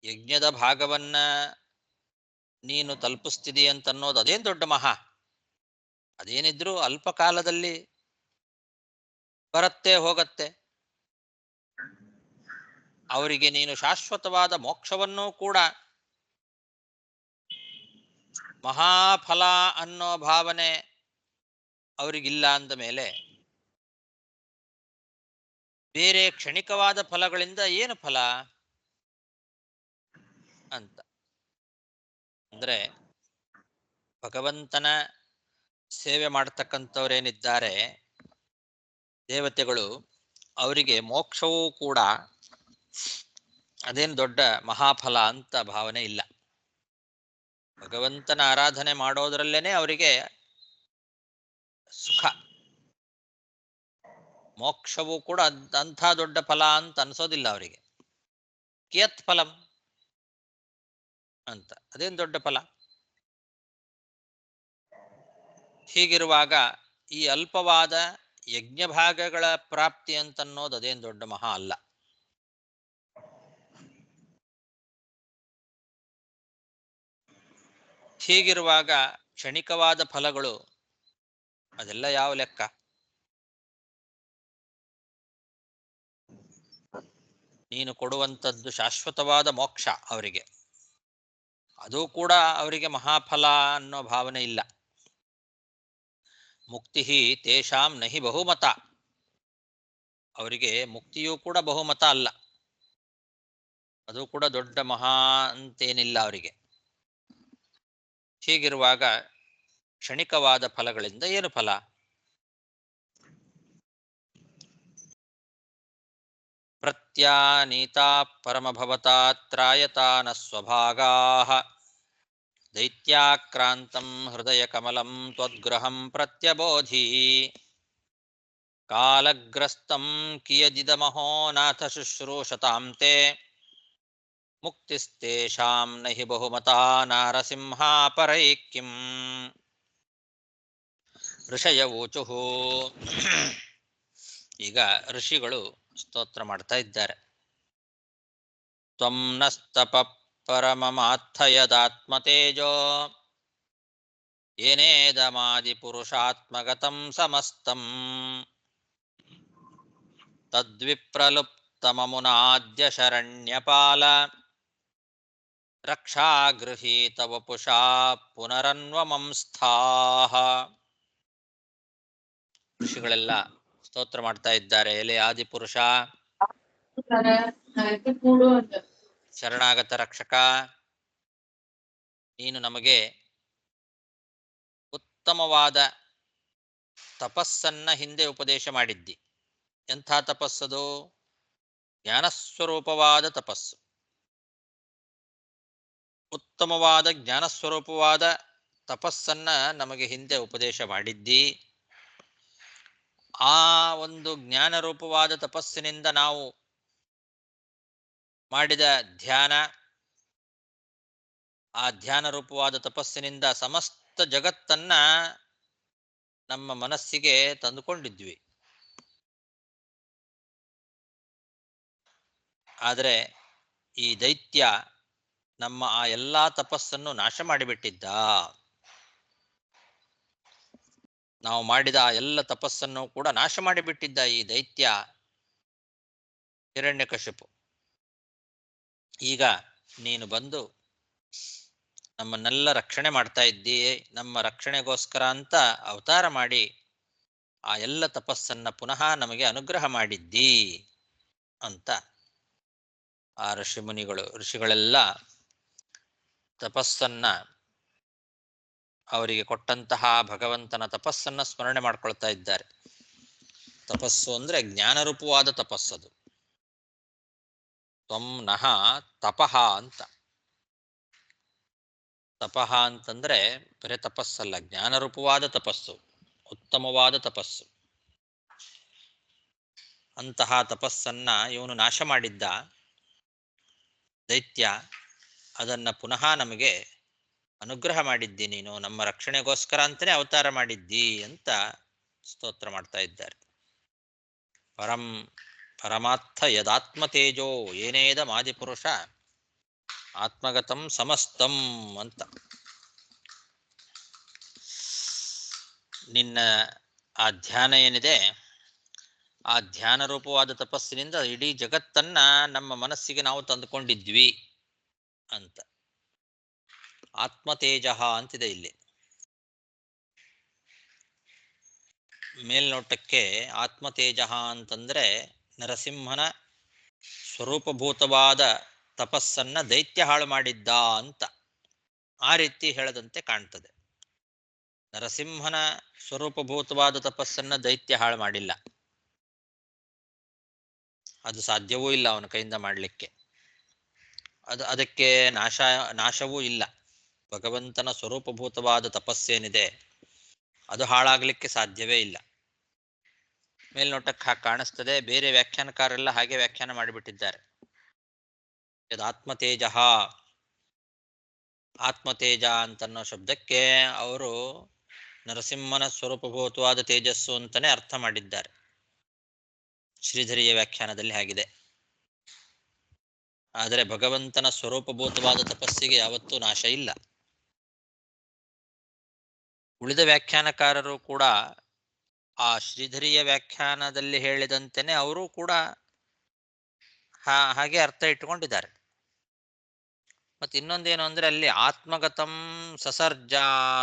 ಯಜ್ಞದ ಭಾಗವನ್ನ ನೀನು ತಲುಪಿಸ್ತಿದಿ ಅಂತನ್ನೋದು ಅದೇನ್ ದೊಡ್ಡ ಮಹಾ. ಅದೇನಿದ್ರು ಅಲ್ಪ ಕಾಲದಲ್ಲಿ ಬರತ್ತೆ ಹೋಗತ್ತೆ. ಅವರಿಗೆ ನೀನು ಶಾಶ್ವತವಾದ ಮೋಕ್ಷವನ್ನೂ ಕೂಡ, ಮಹಾಫಲ ಅನ್ನೋ ಭಾವನೆ ಅವರಿಗಿಲ್ಲ ಅಂದ ಮೇಲೆ ಬೇರೆ ಕ್ಷಣಿಕವಾದ ಫಲಗಳಿಂದ ಏನು ಫಲ ಅಂತ. ಅಂದ್ರೆ ಭಗವಂತನ ಸೇವೆ ಮಾಡತಕ್ಕಂಥವ್ರೇನಿದ್ದಾರೆ ದೇವತೆಗಳು, ಅವರಿಗೆ ಮೋಕ್ಷವೂ ಕೂಡ ಅದೇನು ದೊಡ್ಡ ಮಹಾಫಲ ಅಂತ ಭಾವನೆ ಇಲ್ಲ. ಭಗವಂತನ ಆರಾಧನೆ ಮಾಡೋದ್ರಲ್ಲೇನೆ ಅವರಿಗೆ ಸುಖ. ಮೋಕ್ಷವೂ ಕೂಡ ಅಂಥ ದೊಡ್ಡ ಫಲ ಅಂತ ಅನ್ಸೋದಿಲ್ಲ ಅವರಿಗೆ. ಕಿಯತ್ ಫಲಂ ಅಂತ. ಅದೇನು ದೊಡ್ಡ ಫಲ? ಹೀಗಿರುವಾಗ ಈ ಅಲ್ಪವಾದ ಯಜ್ಞಭಾಗಗಳ ಪ್ರಾಪ್ತಿ ಅಂತನ್ನೋದು ಅದೇನು ದೊಡ್ಡ ಮಹಾ ಅಲ್ಲ. ಹೀಗಿರುವಾಗ ಕ್ಷಣಿಕವಾದ ಫಲಗಳು ಅದೆಲ್ಲ ಯಾವ ಲೆಕ್ಕ? ನೀನು ಕೊಡುವಂಥದ್ದು ಶಾಶ್ವತವಾದ ಮೋಕ್ಷ ಅವರಿಗೆ, ಅದು ಕೂಡ ಅವರಿಗೆ ಮಹಾಫಲ ಅನ್ನೋ ಭಾವನೆ ಇಲ್ಲ. ಮುಕ್ತಿ ತೇಷಾಂ ನಹಿ ಬಹುಮತ, ಅವರಿಗೆ ಮುಕ್ತಿಯೂ ಕೂಡ ಬಹುಮತ ಅಲ್ಲ, ಅದು ಕೂಡ ದೊಡ್ಡ ಮಹಾ ಅಂತೇನಿಲ್ಲ ಅವರಿಗೆ. ಹೀಗಿರುವಾಗ ಕ್ಷಣಿಕವಾದ ಫಲಗಳಿಂದ ಏನು ಫಲ? ಪ್ರತ್ಯಾನೀತಾ ಪರಮಭವತಾ ತ್ರಾಯತಾ ನ ಸ್ವಭಾಗಾಃ ದೈತ್ಯಾಕ್ರಾಂತಂ ಹೃದಯ ಕಮಲಂ ತ್ವದ್ಗೃಹಂ ಪ್ರತ್ಯಬೋಧಿ ಕಾಲಗ್ರಸ್ತಂ ಕಿಯದಿದಮಹೋ ನಾಥ ಶುಶ್ರೂಷತಾಂ ತೇ ಮುಕ್ತಿಸ್ತೇಷಾಂ ನಹಿ ಬಹುಮತಾ ನಾರಸಿಂಹಾಪರೈಕ್ಯಂ. ಋಷಯ ಊಚುಃ. ಈಗ ಋಷಿಗಳು ಸ್ತೋತ್ರ ಮಾಡ್ತಾ ಇದ್ದಾರೆ. ತ್ವಂ ನಸ್ತಪ ಪರಮಮಾರ್ಥಯದಾತ್ಮತೇಜೋ ಏನೇದಮಾದಿಪುರುಷಾತ್ಮಗತಂ ಸಮಸ್ತಂ ತದ್ವಿಪ್ರಲುಪ್ತಮಮುನಾದ್ಯ ಶರಣ್ಯಪಾಲ ರಕ್ಷಾಗೃಹೀತ ವಪುಷಾ ಪುನರನ್ವಮಂಸ್ಥಾಃ. ಋಷಿಗಳೆಲ್ಲ ಸ್ತೋತ್ರ ಮಾಡ್ತಾ ಇದ್ದಾರೆ. ಎಲೆ ಆದಿಪುರುಷ, ಶರಣಾಗತ ರಕ್ಷಕ, ನೀನು ನಮಗೆ ಉತ್ತಮವಾದ ತಪಸ್ಸನ್ನ ಹಿಂದೆ ಉಪದೇಶ ಮಾಡಿದ್ದಿ. ಎಂಥ ತಪಸ್ಸದು? ಜ್ಞಾನಸ್ವರೂಪವಾದ ತಪಸ್ಸು. ಉತ್ತಮವಾದ ಜ್ಞಾನಸ್ವರೂಪವಾದ ತಪಸ್ಸನ್ನ ನಮಗೆ ಹಿಂದೆ ಉಪದೇಶ ಮಾಡಿದ್ದಿ. ಆ ಒಂದು ಜ್ಞಾನರೂಪವಾದ ತಪಸ್ಸಿನಿಂದ ನಾವು ಮಾಡಿದ ಧ್ಯಾನ, ಆ ಧ್ಯಾನ ರೂಪವಾದ ತಪಸ್ಸಿನಿಂದ ಸಮಸ್ತ ಜಗತ್ತನ್ನ ನಮ್ಮ ಮನಸ್ಸಿಗೆ ತಂದುಕೊಂಡಿದ್ವಿ. ಆದರೆ ಈ ದೈತ್ಯ ನಮ್ಮ ಆ ಎಲ್ಲ ತಪಸ್ಸನ್ನು ನಾಶ ಮಾಡಿಬಿಟ್ಟಿದ್ದ. ನಾವು ಮಾಡಿದ ಆ ಎಲ್ಲ ತಪಸ್ಸನ್ನು ಕೂಡ ನಾಶ ಮಾಡಿಬಿಟ್ಟಿದ್ದ ಈ ದೈತ್ಯ ಹಿರಣ್ಯಕಶಿಪು. ಈಗ ನೀನು ಬಂದು ನಮ್ಮನ್ನೆಲ್ಲ ರಕ್ಷಣೆ ಮಾಡ್ತಾ ಇದ್ದೀ. ನಮ್ಮ ರಕ್ಷಣೆಗೋಸ್ಕರ ಅಂತ ಅವತಾರ ಮಾಡಿ ಆ ಎಲ್ಲ ತಪಸ್ಸನ್ನ ಪುನಃ ನಮಗೆ ಅನುಗ್ರಹ ಮಾಡಿದ್ದಿ ಅಂತ ಆ ಋಷಿಗಳೆಲ್ಲ ತಪಸ್ಸನ್ನ, ಅವರಿಗೆ ಕೊಟ್ಟಂತಹ ಭಗವಂತನ ತಪಸ್ಸನ್ನ ಸ್ಮರಣೆ ಮಾಡ್ಕೊಳ್ತಾ ಇದ್ದಾರೆ. ತಪಸ್ಸು ಅಂದ್ರೆ ಜ್ಞಾನರೂಪವಾದ ತಪಸ್ಸದು. ತ್ವಂ ನಃ ತಪಃ ಅಂತ. ತಪಃ ಅಂತಂದ್ರೆ ಬರೇ ತಪಸ್ಸಲ್ಲ, ಜ್ಞಾನರೂಪವಾದ ತಪಸ್ಸು, ಉತ್ತಮವಾದ ತಪಸ್ಸು. ಅಂತಹ ತಪಸ್ಸನ್ನ ಇವನು ನಾಶ ಮಾಡಿದ್ದ ದೈತ್ಯ. ಅದನ್ನ ಪುನಃ ನಮಗೆ ಅನುಗ್ರಹ ಮಾಡಿದ್ದಿ ನೀನು, ನಮ್ಮ ರಕ್ಷಣೆಗೋಸ್ಕರ ಅಂತಲೇ ಅವತಾರ ಮಾಡಿದ್ದಿ ಅಂತ ಸ್ತೋತ್ರ ಮಾಡ್ತಾ ಇದ್ದಾರೆ. ಪರಮಾರ್ಥ ಯದಾತ್ಮತೇಜೋ ಏನೇದ ಮಾದಿಪುರುಷ ಆತ್ಮಗತಂ ಸಮಸ್ತಂ ಅಂತ. ನಿನ್ನ ಆ ಧ್ಯಾನ ಏನಿದೆ, ಆ ಧ್ಯಾನ ರೂಪವಾದ ತಪಸ್ಸಿನಿಂದ ಇಡೀ ಜಗತ್ತನ್ನ ನಮ್ಮ ಮನಸ್ಸಿಗೆ ನಾವು ತಂದುಕೊಂಡಿದ್ವಿ ಅಂತ. ಆತ್ಮತೇಜ ಅಂತಿದೆ ಇಲ್ಲಿ. ಮೇಲ್ನೋಟಕ್ಕೆ ಆತ್ಮತೇಜ ಅಂತಂದ್ರೆ ನರಸಿಂಹನ ಸ್ವರೂಪಭೂತವಾದ ತಪಸ್ಸನ್ನ ದೈತ್ಯ ಹಾಳು ಮಾಡಿದ್ದ ಅಂತ ಆ ರೀತಿ ಹೇಳದಂತೆ ಕಾಣ್ತದೆ. ನರಸಿಂಹನ ಸ್ವರೂಪಭೂತವಾದ ತಪಸ್ಸನ್ನ ದೈತ್ಯ ಹಾಳು ಮಾಡಿಲ್ಲ, ಅದು ಸಾಧ್ಯವೂ ಇಲ್ಲ ಅವನ ಕೈಯಿಂದ ಮಾಡಲಿಕ್ಕೆ. ಅದಕ್ಕೆ ನಾಶವೂ ಇಲ್ಲ. ಭಗವಂತನ ಸ್ವರೂಪಭೂತವಾದ ತಪಸ್ಸೇನಿದೆ ಅದು ಹಾಳಾಗಲಿಕ್ಕೆ ಸಾಧ್ಯವೇ ಇಲ್ಲ. ಮೇಲ್ನೋಟಕ್ಕೆ ಹಾಗೆ ಕಾಣಿಸ್ತದೆ. ಬೇರೆ ವ್ಯಾಖ್ಯಾನಕಾರರೆಲ್ಲ ಹಾಗೆ ವ್ಯಾಖ್ಯಾನ ಮಾಡಿಬಿಟ್ಟಿದ್ದಾರೆ. ಯದಾತ್ಮತೇಜ ಆತ್ಮತೇಜ ಅಂತನ್ನೋ ಶಬ್ದಕ್ಕೆ ಅವರು ನರಸಿಂಹನ ಸ್ವರೂಪಭೂತವಾದ ತೇಜಸ್ಸು ಅಂತಾನೆ ಅರ್ಥ ಮಾಡಿದ್ದಾರೆ. ಶ್ರೀಧರಿಯ ವ್ಯಾಖ್ಯಾನದಲ್ಲಿ ಆಗಿದೆ. ಆದರೆ ಭಗವಂತನ ಸ್ವರೂಪಭೂತವಾದ ತಪಸ್ಸಿಗೆ ಯಾವತ್ತೂ ನಾಶ ಇಲ್ಲ. ಉಳಿದ ವ್ಯಾಖ್ಯಾನಕಾರರು ಕೂಡ ಆ ಶ್ರೀಧರಿಯ ವ್ಯಾಖ್ಯಾನದಲ್ಲಿ ಹೇಳಿದಂತೆಯೇ ಅವರು ಕೂಡ ಹಾಗೆ ಅರ್ಥ ಇಟ್ಟುಕೊಂಡಿದ್ದಾರೆ. ಮತ್ತೆ ಇನ್ನೊಂದೇನು ಅಂದ್ರೆ ಅಲ್ಲಿ ಆತ್ಮಗತಂ ಸಸರ್ಜ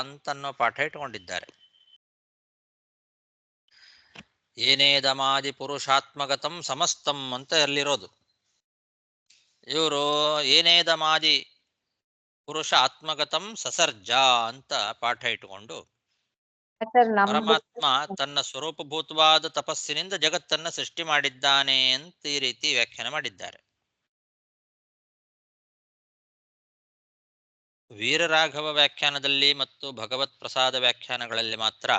ಅಂತನ್ನೋ ಪಾಠ ಇಟ್ಕೊಂಡಿದ್ದಾರೆ. ಏನೇದಮಾದಿ ಪುರುಷಾತ್ಮಗತಂ ಸಮಸ್ತಂ ಅಂತ ಅಲ್ಲಿರೋದು. ಇವರು ಏನೇದಮಾದಿ ಪುರುಷ ಆತ್ಮಗತಂ ಸಸರ್ಜ ಅಂತ ಪಾಠ ಇಟ್ಟುಕೊಂಡು ಪರಮಾತ್ಮ ತನ್ನ ಸ್ವರೂಪಭೂತವಾದ ತಪಸ್ಸಿನಿಂದ ಜಗತ್ತನ್ನ ಸೃಷ್ಟಿ ಮಾಡಿದ್ದಾನೆ ಅಂತ ಈ ರೀತಿ ವ್ಯಾಖ್ಯಾನ ಮಾಡಿದ್ದಾರೆ. ವೀರರಾಘವ ವ್ಯಾಖ್ಯಾನದಲ್ಲಿ ಮತ್ತು ಭಗವತ್ ಪ್ರಸಾದ ವ್ಯಾಖ್ಯಾನಗಳಲ್ಲಿ ಮಾತ್ರ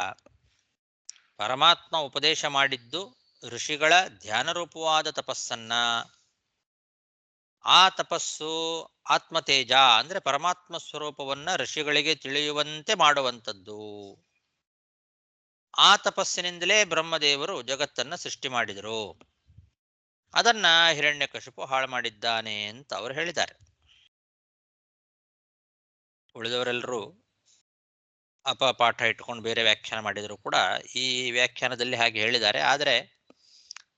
ಪರಮಾತ್ಮ ಉಪದೇಶ ಮಾಡಿದ್ದು ಋಷಿಗಳ ಧ್ಯಾನರೂಪವಾದ ತಪಸ್ಸನ್ನ, ಆ ತಪಸ್ಸು ಆತ್ಮತೇಜ ಅಂದ್ರೆ ಪರಮಾತ್ಮ ಸ್ವರೂಪವನ್ನ ಋಷಿಗಳಿಗೆ ತಿಳಿಯುವಂತೆ ಮಾಡುವಂಥದ್ದು. ಆ ತಪಸ್ಸಿನಿಂದಲೇ ಬ್ರಹ್ಮದೇವರು ಜಗತ್ತನ್ನ ಸೃಷ್ಟಿ ಮಾಡಿದರು. ಅದನ್ನ ಹಿರಣ್ಯಕಶಿಪು ಹಾಳು ಮಾಡಿದ್ದಾನೆ ಅಂತ ಅವರು ಹೇಳಿದ್ದಾರೆ. ಉಳಿದವರೆಲ್ಲರೂ ಅಪಪಾಠ ಇಟ್ಕೊಂಡು ಬೇರೆ ವ್ಯಾಖ್ಯಾನ ಮಾಡಿದ್ರು ಕೂಡ ಈ ವ್ಯಾಖ್ಯಾನದಲ್ಲಿ ಹಾಗೆ ಹೇಳಿದ್ದಾರೆ. ಆದರೆ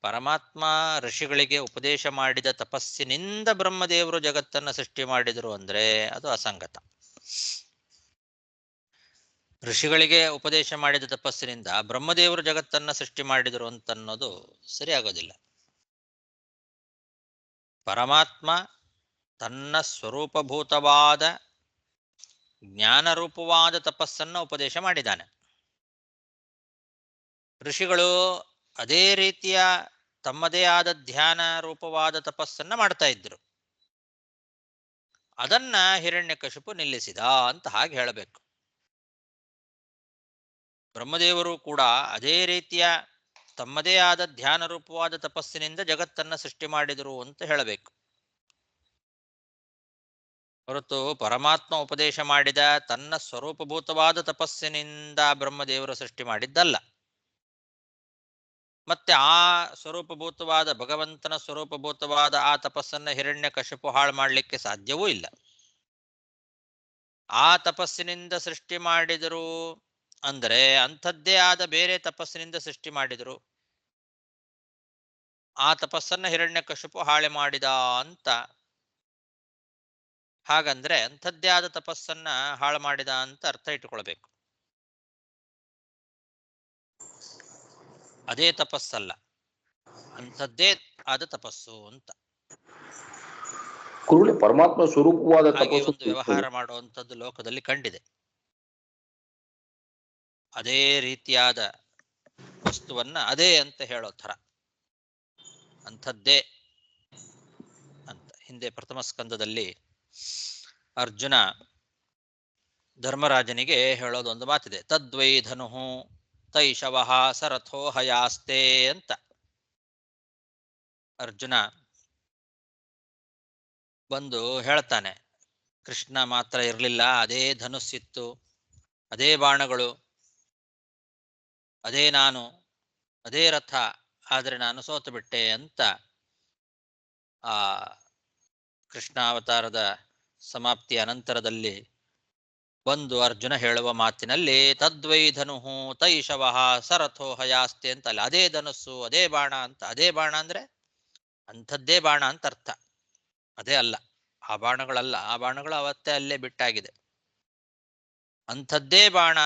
ಪರಮಾತ್ಮ ಋಷಿಗಳಿಗೆ ಉಪದೇಶ ಮಾಡಿದ ತಪಸ್ಸಿನಿಂದ ಬ್ರಹ್ಮದೇವರು ಜಗತ್ತನ್ನ ಸೃಷ್ಟಿ ಮಾಡಿದರು ಅಂದ್ರೆ ಅದು ಅಸಂಗತ. ಋಷಿಗಳಿಗೆ ಉಪದೇಶ ಮಾಡಿದ ತಪಸ್ಸಿನಿಂದ ಬ್ರಹ್ಮದೇವರು ಜಗತ್ತನ್ನ ಸೃಷ್ಟಿ ಮಾಡಿದರು ಅಂತನ್ನೋದು ಸರಿಯಾಗೋದಿಲ್ಲ. ಪರಮಾತ್ಮ ತನ್ನ ಸ್ವರೂಪಭೂತವಾದ ಜ್ಞಾನರೂಪವಾದ ತಪಸ್ಸನ್ನ ಉಪದೇಶ ಮಾಡಿದ್ದಾನೆ. ಋಷಿಗಳು ಅದೇ ರೀತಿಯ ತಮ್ಮದೇ ಆದ ಧ್ಯಾನ ರೂಪವಾದ ತಪಸ್ಸನ್ನ ಮಾಡ್ತಾ ಇದ್ರು. ಅದನ್ನ ಹಿರಣ್ಯಕಶಿಪು ನಿಲ್ಲಿಸಿದ ಅಂತ ಹಾಗೆ ಹೇಳಬೇಕು. ಬ್ರಹ್ಮದೇವರು ಕೂಡ ಅದೇ ರೀತಿಯ ತಮ್ಮದೇ ಆದ ಧ್ಯಾನ ರೂಪವಾದ ತಪಸ್ಸಿನಿಂದ ಜಗತ್ತನ್ನ ಸೃಷ್ಟಿ ಮಾಡಿದರು ಅಂತ ಹೇಳಬೇಕು. ಹೊರತು ಪರಮಾತ್ಮ ಉಪದೇಶ ಮಾಡಿದ ತನ್ನ ಸ್ವರೂಪಭೂತವಾದ ತಪಸ್ಸಿನಿಂದ ಬ್ರಹ್ಮದೇವರು ಸೃಷ್ಟಿ ಮಾಡಿದ್ದಲ್ಲ. ಮತ್ತೆ ಆ ಸ್ವರೂಪಭೂತವಾದ ಭಗವಂತನ ಸ್ವರೂಪಭೂತವಾದ ಆ ತಪಸ್ಸನ್ನ ಹಿರಣ್ಯಕಶಿಪು ಹಾಳು ಮಾಡಲಿಕ್ಕೆ ಸಾಧ್ಯವೂ ಇಲ್ಲ. ಆ ತಪಸ್ಸಿನಿಂದ ಸೃಷ್ಟಿ ಮಾಡಿದರು ಅಂದರೆ ಅಂಥದ್ದೇ ಆದ ಬೇರೆ ತಪಸ್ಸಿನಿಂದ ಸೃಷ್ಟಿ ಮಾಡಿದರು. ಆ ತಪಸ್ಸನ್ನ ಹಿರಣ್ಯಕಶಿಪು ಹಾಳೆ ಮಾಡಿದ ಅಂತ. ಹಾಗಂದ್ರೆ ಅಂಥದ್ದೇ ಆದ ತಪಸ್ಸನ್ನ ಹಾಳು ಮಾಡಿದ ಅಂತ ಅರ್ಥ ಇಟ್ಟುಕೊಳ್ಬೇಕು. ಅದೇ ತಪಸ್ಸಲ್ಲ, ಅಂಥದ್ದೇ ಆದ ತಪಸ್ಸು ಅಂತ. ಪರಮಾತ್ಮ ಸ್ವರೂಪವಾದ ಹಾಗೆ ಒಂದು ವ್ಯವಹಾರ ಮಾಡುವಂಥದ್ದು ಲೋಕದಲ್ಲಿ ಕಂಡಿದೆ. ಅದೇ ರೀತಿಯಾದ ವಸ್ತುವನ್ನ ಅದೇ ಅಂತ ಹೇಳೋ ಥರ ಅಂಥದ್ದೇ ಅಂತ. ಹಿಂದೆ ಪ್ರಥಮ ಸ್ಕಂದದಲ್ಲಿ ಅರ್ಜುನ ಧರ್ಮರಾಜನಿಗೆ ಹೇಳೋದೊಂದು ಮಾತಿದೆ, ತದ್ವೈ ಧನುಹು ತೈಷವಃ ಸರಥೋ ಹಯಾಸ್ತೆ ಅಂತ. ಅರ್ಜುನ ಬಂದು ಹೇಳ್ತಾನೆ, ಕೃಷ್ಣ ಮಾತ್ರ ಇರಲಿಲ್ಲ, ಅದೇ ಧನುಸ್ಸಿತ್ತು, ಅದೇ ಬಾಣಗಳು, ಅದೇ ನಾನು, ಅದೇ ರಥ, ಆದರೆ ನಾನು ಸೋತು ಬಿಟ್ಟೆ ಅಂತ ಆ ಕೃಷ್ಣಾವತಾರದ ಸಮಾಪ್ತಿಯ ಅನಂತರದಲ್ಲಿ ಬಂದು ಅರ್ಜುನ ಹೇಳುವ ಮಾತಿನಲ್ಲಿ ತದ್ವೈ ಧನುಹು ತೈಷವಃ ಸರಥೋ ಹಯಾಸ್ತೆ ಅಂತ ಅಲ್ಲ, ಅದೇ ಧನುಸ್ಸು ಅದೇ ಬಾಣ ಅಂತ. ಅದೇ ಬಾಣ ಅಂದ್ರೆ ಅಂಥದ್ದೇ ಬಾಣ ಅಂತ ಅರ್ಥ, ಅದೇ ಅಲ್ಲ, ಆ ಬಾಣಗಳಲ್ಲ. ಆ ಬಾಣಗಳು ಅವತ್ತೇ ಅಲ್ಲೇ ಬಿಟ್ಟಾಗಿದೆ. ಅಂಥದ್ದೇ ಬಾಣ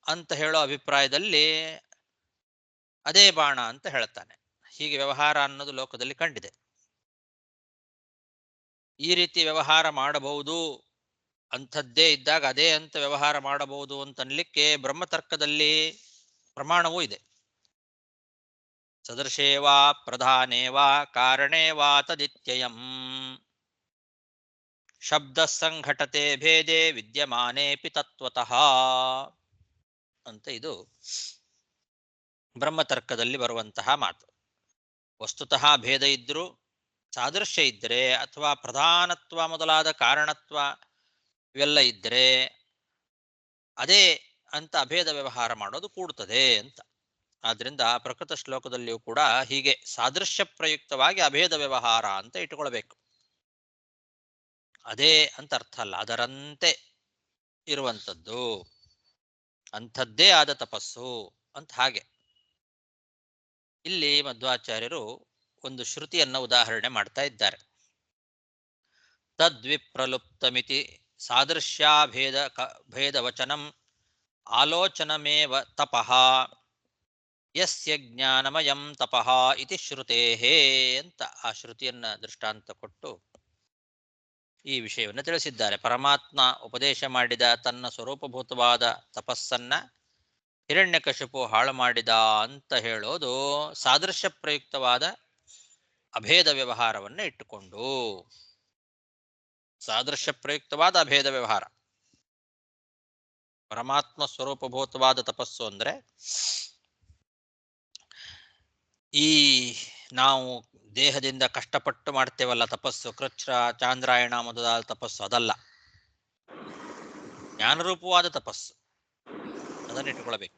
ಅಂತ ಹೇಳೋ ಅಭಿಪ್ರಾಯದಲ್ಲಿ ಅದೇ ಬಾಣ ಅಂತ ಹೇಳ್ತಾನೆ. ಹೀಗೆ ವ್ಯವಹಾರ ಅನ್ನೋದು ಲೋಕದಲ್ಲಿ ಕಂಡಿದೆ. ಈ ರೀತಿ ವ್ಯವಹಾರ ಮಾಡಬಹುದು, ಅಂಥದ್ದೇ ಇದ್ದಾಗ ಅದೇ ಅಂತ ವ್ಯವಹಾರ ಮಾಡಬಹುದು ಅಂತನ್ಲಿಕ್ಕೆ ಬ್ರಹ್ಮತರ್ಕದಲ್ಲಿ ಪ್ರಮಾಣವೂ ಇದೆ. ಸದೃಶೇವಾ ಪ್ರಧಾನೇವಾ ಕಾರಣೇವಾ ತದಿತ್ಯಯಂ ಶಬ್ದ ಸಂಘಟತೆ ಭೇದೆ ವಿದ್ಯಮಾನೇಪಿ ತತ್ವತಃ ಅಂತ ಇದು ಬ್ರಹ್ಮತರ್ಕದಲ್ಲಿ ಬರುವಂತಹ ಮಾತು. ವಸ್ತುತಃ ಭೇದ ಇದ್ರೂ ಸಾದೃಶ್ಯ ಇದ್ದರೆ ಅಥವಾ ಪ್ರಧಾನತ್ವ ಮೊದಲಾದ ಕಾರಣತ್ವ ಇವೆಲ್ಲ ಇದ್ದರೆ ಅದೇ ಅಂತ ಅಭೇದ ವ್ಯವಹಾರ ಮಾಡೋದು ಕೂಡುತ್ತದೆ ಅಂತ. ಆದ್ರಿಂದ ಪ್ರಕೃತ ಶ್ಲೋಕದಲ್ಲಿಯೂ ಕೂಡ ಹೀಗೆ ಸಾದೃಶ್ಯ ಪ್ರಯುಕ್ತವಾಗಿ ಅಭೇದ ವ್ಯವಹಾರ ಅಂತ ಇಟ್ಟುಕೊಳ್ಬೇಕು. ಅದೇ ಅಂತ ಅರ್ಥ ಅಲ್ಲ, ಅದರಂತೆ ಇರುವಂಥದ್ದು, ಅಂಥದ್ದೇ ಆದ ತಪಸ್ಸು ಅಂತ. ಹಾಗೆ ಇಲ್ಲಿ ಮಧ್ವಾಚಾರ್ಯರು ಒಂದು ಶ್ರುತಿಯನ್ನ ಉದಾಹರಣೆ ಮಾಡ್ತಾ ಇದ್ದಾರೆ. ತದ್ವಿಪ್ರಲುಪ್ತಮಿತಿ ಭೇದವಚನಂ ಆಲೋಚನಮೇವ ತಪಃ ಯಸ್ಯ ಜ್ಞಾನಮಯಂ ತಪಃ ಇತಿ ಶ್ರುತೇಹೇ ಅಂತ ಆ ಶ್ರುತಿಯನ್ನ ದೃಷ್ಟಾಂತ ಕೊಟ್ಟು ಈ ವಿಷಯವನ್ನು ತಿಳಿಸಿದ್ದಾರೆ. ಪರಮಾತ್ಮ ಉಪದೇಶ ಮಾಡಿದ ತನ್ನ ಸ್ವರೂಪಭೂತವಾದ ತಪಸ್ಸನ್ನ ಹಿರಣ್ಯಕಶಿಪು ಹಾಳು ಮಾಡಿದ ಅಂತ ಹೇಳೋದು ಸಾದೃಶ್ಯ ಪ್ರಯುಕ್ತವಾದ ಅಭೇದ ವ್ಯವಹಾರವನ್ನ ಇಟ್ಟುಕೊಂಡು. ಸಾದೃಶ್ಯ ಪ್ರಯುಕ್ತವಾದ ಅಭೇದ ವ್ಯವಹಾರ. ಪರಮಾತ್ಮ ಸ್ವರೂಪಭೂತವಾದ ತಪಸ್ಸು ಅಂದ್ರೆ ಈ ನಾವು ದೇಹದಿಂದ ಕಷ್ಟಪಟ್ಟು ಮಾಡ್ತೇವಲ್ಲ ತಪಸ್ಸು, ಕೃಚ್ಛ್ರ ಚಾಂದ್ರಾಯಣ ಮೊದಲಾದ ತಪಸ್ಸು, ಅದಲ್ಲ. ಜ್ಞಾನರೂಪವಾದ ತಪಸ್ಸು ಅದನ್ನು ಇಟ್ಟುಕೊಳ್ಬೇಕು.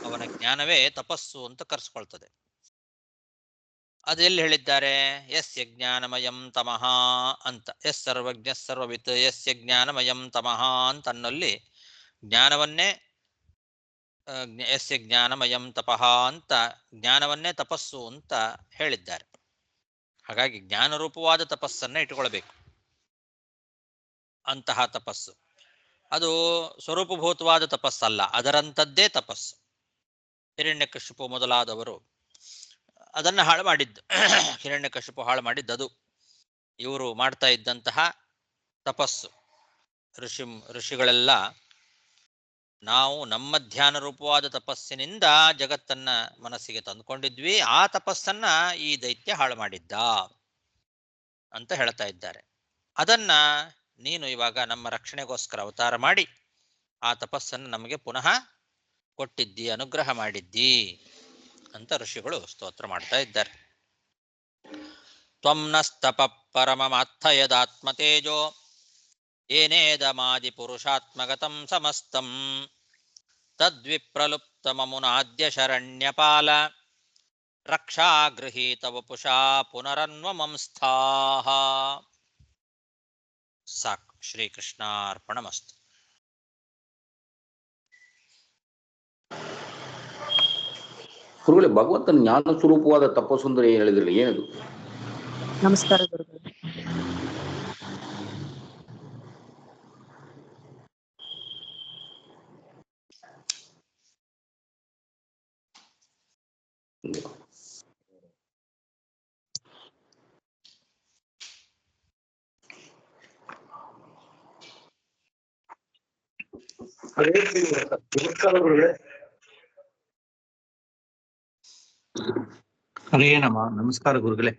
ಅವನ ಜ್ಞಾನವೇ ತಪಸ್ಸು ಅಂತ ಕರೆಸ್ಕೊಳ್ತದೆ. ಅದೆಲ್ಲಿ ಹೇಳಿದ್ದಾರೆ? ಯಸ್ಯ ಜ್ಞಾನಮಯಂ ತಮಃ ಅಂತ. ಯಸ್ ಸರ್ವಜ್ಞ ಸರ್ವವಿತ್ ಯಸ್ಯ ಜ್ಞಾನಮಯಂ ತಮಃ ಅಂತ ಅನ್ನಲ್ಲಿ ಜ್ಞಾನವನ್ನೇ ಯಸ್ಯ ಜ್ಞಾನಮಯಂ ತಪಃ ಅಂತ ಜ್ಞಾನವನ್ನೇ ತಪಸ್ಸು ಅಂತ ಹೇಳಿದ್ದಾರೆ. ಹಾಗಾಗಿ ಜ್ಞಾನರೂಪವಾದ ತಪಸ್ಸನ್ನ ಇಟ್ಟುಕೊಳ್ಬೇಕು. ಅಂತಹ ತಪಸ್ಸು ಅದು ಸ್ವರೂಪಭೂತವಾದ ತಪಸ್ಸಲ್ಲ, ಅದರಂಥದ್ದೇ ತಪಸ್ಸು. ಹಿರಣ್ಯಕಶಿಪು ಮೊದಲಾದವರು ಅದನ್ನು ಹಾಳು ಮಾಡಿದ್ದು. ಹಿರಣ್ಯಕಶಿಪು ಹಾಳು ಮಾಡಿದ್ದದು ಇವರು ಮಾಡ್ತಾ ಇದ್ದಂತಹ ತಪಸ್ಸು. ಋಷಿಗಳೆಲ್ಲ ನಾವು ನಮ್ಮ ಧ್ಯಾನ ರೂಪವಾದ ತಪಸ್ಸಿನಿಂದ ಜಗತ್ತನ್ನ ಮನಸ್ಸಿಗೆ ತಂದುಕೊಂಡಿದ್ವಿ, ಆ ತಪಸ್ಸನ್ನ ಈ ದೈತ್ಯ ಹಾಳು ಮಾಡಿದ್ದ ಅಂತ ಹೇಳ್ತಾ ಇದ್ದಾರೆ. ಅದನ್ನ ನೀನು ಇವಾಗ ನಮ್ಮ ರಕ್ಷಣೆಗೋಸ್ಕರ ಅವತಾರ ಮಾಡಿ ಆ ತಪಸ್ಸನ್ನು ನಮಗೆ ಪುನಃ ಕೊಟ್ಟಿದ್ದಿ, ಅನುಗ್ರಹ ಮಾಡಿದ್ದಿ ಅಂತ ಋಷಿಗಳು ಸ್ತೋತ್ರ ಮಾಡ್ತಾ ಇದ್ದಾರೆ. ತ್ವಂ ನಸ್ತಪ ಪರಮಮಾತ್ಥಯದಾತ್ಮತೇಜೋ ಏನೇದಮಾದಿ ಪುರುಷಾತ್ಮಗತಂ ಸಮಸ್ತಂ ತದ್ವಿಪ್ರಲುಪ್ತಮಮುನಾದ್ಯ ಶರಣ್ಯಪಾಲ ರಕ್ಷಾ ಗೃಹೀತ ವಪುಷಾ ಪುನರನ್ವಮಂಸ್ಥಾಃ. ಸಾಕು. ಶ್ರೀಕೃಷ್ಣಾರ್ಪಣಮಸ್ತು. ಗುರುಗಳೇ, ಭಗವಂತನ ಜ್ಞಾನ ಸ್ವರೂಪವಾದ ತಪಸ್ಸು ಅಂದ್ರೆ ಏನ್ ಹೇಳಿದ್ರಲ್ಲ, ಏನದು? ನಮಸ್ಕಾರ ಗುರುಗಳೇ. ನಮಸ್ಕಾರ ಗುರುಗಳೇ. ಹರೇ ನಮಃ. ನಮಸ್ಕಾರ ಗುರುಗಳೇ.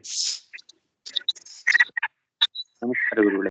ನಮಸ್ಕಾರ ಗುರುಗಳೇ.